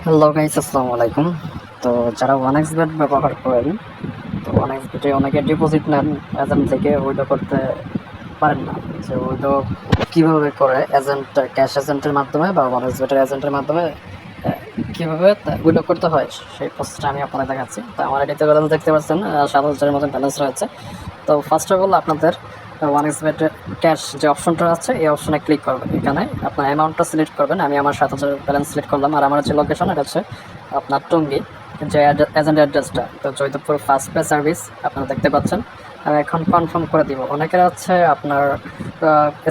Hello guys, আসসালামু আলাইকুম। তো যারা OneXBet ব্যবহার করেন, তো OneXBet-এ অনেকে ডিপোজিট নেন এজেন্ট থেকে, উইথড্র করতে পারেন না। যে উইথড্র কীভাবে করে এজেন্ট, ক্যাশ এজেন্টের মাধ্যমে বা OneXBet-এর এজেন্টের মাধ্যমে কীভাবে উইথড্র করতে হয় সেই প্রসেসটা আমি আপনাদের দেখাচ্ছি। তো আমার এটিতে ব্যালেন্স দেখতে পাচ্ছেন 7,000-এর মতন ব্যালেন্স রয়েছে। তো ফার্স্ট অফ অল আপনাদের OneXBet ক্যাশ যে অপশনটা আছে এই অপশনে ক্লিক করবেন। এখানে আপনার অ্যামাউন্টটা সিলেক্ট করবেন। আমি আমার 7,000 ব্যালেন্স সিলেক্ট করলাম। আর আমার যে লোকেশন এটা হচ্ছে আপনার টঙ্গী, যে এজেন্ট অ্যাড্রেসটা তো জয়দেবপুর ফার্স্ট পে সার্ভিস আপনারা দেখতে পাচ্ছেন। আমি এখন কনফার্ম করে দিব। অনেকের হচ্ছে আপনার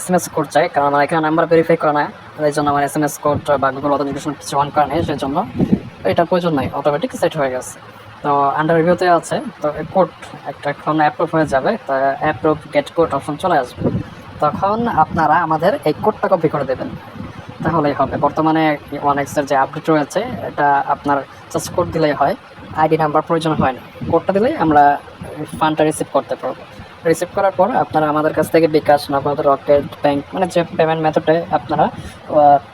SMS কোড চাই, কারণ আমার এখানে নাম্বার ভেরিফাই করা না, এই জন্য আমার SMS কোড বা গুগল অথেন্টিকেশন কিছু অন করা নেই, সেই জন্য এটা প্রয়োজন নাই, অটোমেটিক সেট হয়ে গেছে। তো আন্ডার রিভিউতে আছে, তো কোড একটা এখন অ্যাপ্রুভ হয়ে যাবে, তো অ্যাপ্রুভ গেট কোড অপশন চলে আসবে। তখন আপনারা আমাদের এই কোডটা কপি করে দেবেন, তাহলেই হবে। বর্তমানে OneX-এর যে আপডেট রয়েছে এটা আপনার জাস্ট কোড দিলেই হয়, আইডি নাম্বার প্রয়োজন হয় না। কোডটা দিলেই আমরা ফান্ডটা রিসিভ করতে পারবো। রিসিভ করার পর আপনারা আমাদের কাছ থেকে বিকাশ, নগদ, রকেট, ব্যাংক মানে যে পেমেন্ট মেথডে আপনারা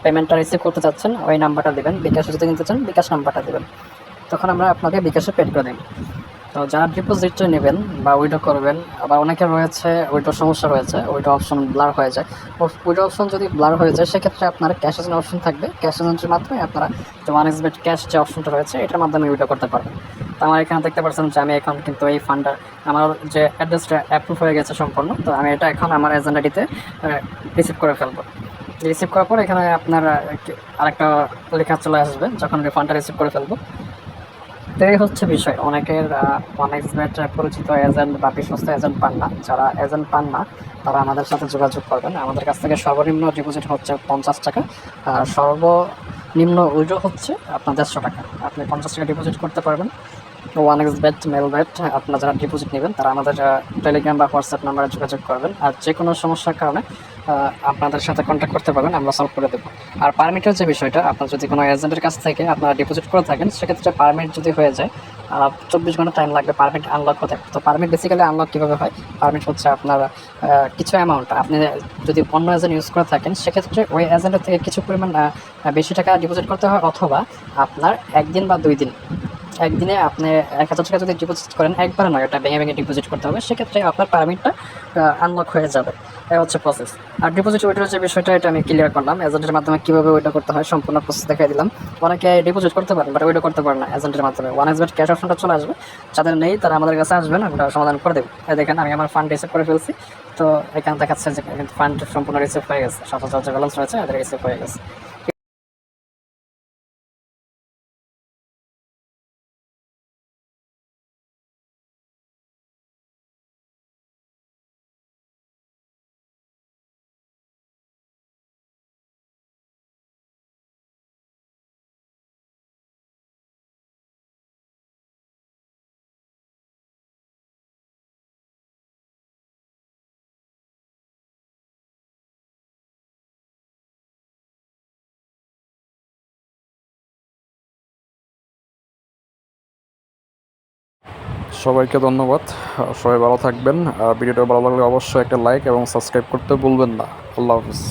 পেমেন্টটা রিসিভ করতে চাচ্ছেন ওই নাম্বারটা দেবেন। বিকাশে যদি নিতে চান বিকাশ নাম্বারটা দেবেন, তখন আমরা আপনাকে বিকাশে পেড করে দেব। তো যারা ডিপোজিটটা নেবেন বা উইথড্র করবেন, আবার অনেকের রয়েছে উইথড্র সমস্যা রয়েছে, উইথড্র অপশন ব্লার হয়ে যায়। উইথড্র অপশন যদি ব্লার হয়ে যায় সেক্ষেত্রে আপনার ক্যাশ এজেন্ট অপশন থাকবে, ক্যাশ এজেন্টের মাধ্যমে আপনারা যে OneXBet ক্যাশ যে অপশনটা রয়েছে এটার মাধ্যমে উইথড্র করতে পারবেন। তো আমার এখানে দেখতে পাচ্ছেন যে আমি এখন কিন্তু এই ফান্ডটা, আমার যে অ্যাড্রেসটা অ্যাপ্রুভ হয়ে গেছে সম্পূর্ণ, তো আমি এটা এখন আমার এজেন্ট আইডিতে রিসিভ করে ফেলবো। রিসিভ করার পর এখানে আপনার আরেকটা লেখা চলে আসবে যখন রিফান্ডটা রিসিভ করে ফেলবো। তো এই হচ্ছে বিষয়। অনেকের OneXBet পরিচিত এজেন্ট বা বিশ্বস্ত এজেন্ট পান না। যারা এজেন্ট পান না তারা আমাদের সাথে যোগাযোগ করবেন। আমাদের কাছ থেকে সর্বনিম্ন ডিপোজিট হচ্ছে 50 টাকা, আর সর্বনিম্ন উইথড্র হচ্ছে আপনার 150 টাকা। আপনি 50 টাকা ডিপোজিট করতে পারবেন। OneXBet মেলবেট আপনারা যারা ডিপোজিট নেবেন তারা আমাদের টেলিগ্রাম বা হোয়াটসঅ্যাপ নাম্বারে যোগাযোগ করবেন। আর যে কোনো সমস্যার কারণে আপনাদের সাথে কন্ট্যাক্ট করতে পারবেন, আমরা সলভ করে দেবো। আর পারমিটের যে বিষয়টা, আপনার যদি কোনো এজেন্টের কাছ থেকে আপনারা ডিপোজিট করে থাকেন সেক্ষেত্রে পারমিট যদি হয়ে যায় 24 ঘন্টা টাইম লাগবে পারমিট আনলক হতে। তো পারমিট বেসিক্যালি আনলক কীভাবে হয়, পারমিট হচ্ছে আপনার কিছু অ্যামাউন্ট আপনি যদি অন্য এজেন্ট ইউজ করে থাকেন সেক্ষেত্রে ওই এজেন্টের থেকে কিছু পরিমাণ বেশি টাকা ডিপোজিট করতে হয়, অথবা আপনার একদিন বা 2 দিন, একদিনে আপনি 1,000 টাকা যদি ডিপোজিট করেন, একবারে নয়, ওটা ভেঙে ভেঙে ডিপোজিট করতে হবে, সেক্ষেত্রে আপনার পারমিটটা আনলক হয়ে যাবে। এই হচ্ছে প্রসেস। আর ডিপোজিট উইথড্রর যে বিষয়টা এটা আমি ক্লিয়ার করলাম, এজেন্টের মাধ্যমে কীভাবে উইথড্র করতে হয় সম্পূর্ণ প্রসেস দেখিয়ে দিলাম। অনেকে ডিপোজিট করতে পারেন বাট উইথড্র করতে পারেন না এজেন্টের মাধ্যমে। OneXBet ক্যাশ অপশনটা চলে আসবে, যাদের নেই তারা আমাদের কাছে আসবেন, আমরা সমাধান করে দেবো। দেখেন আমি আমার ফান্ড রিসিভ করে ফেলছি। তো এখানে দেখাচ্ছে যে ফান্ড সম্পূর্ণ রিসিভ হয়ে গেছে, 7,000 যে ব্যালেন্স রয়েছে এদের রিসিভ হয়ে গেছে। সবাইকে ধন্যবাদ। সবাই ভালো থাকবেন। ভিডিওটা ভালো লাগলে অবশ্যই একটা লাইক এবং সাবস্ক্রাইব করতে ভুলবেন না। আল্লাহ হাফিজ।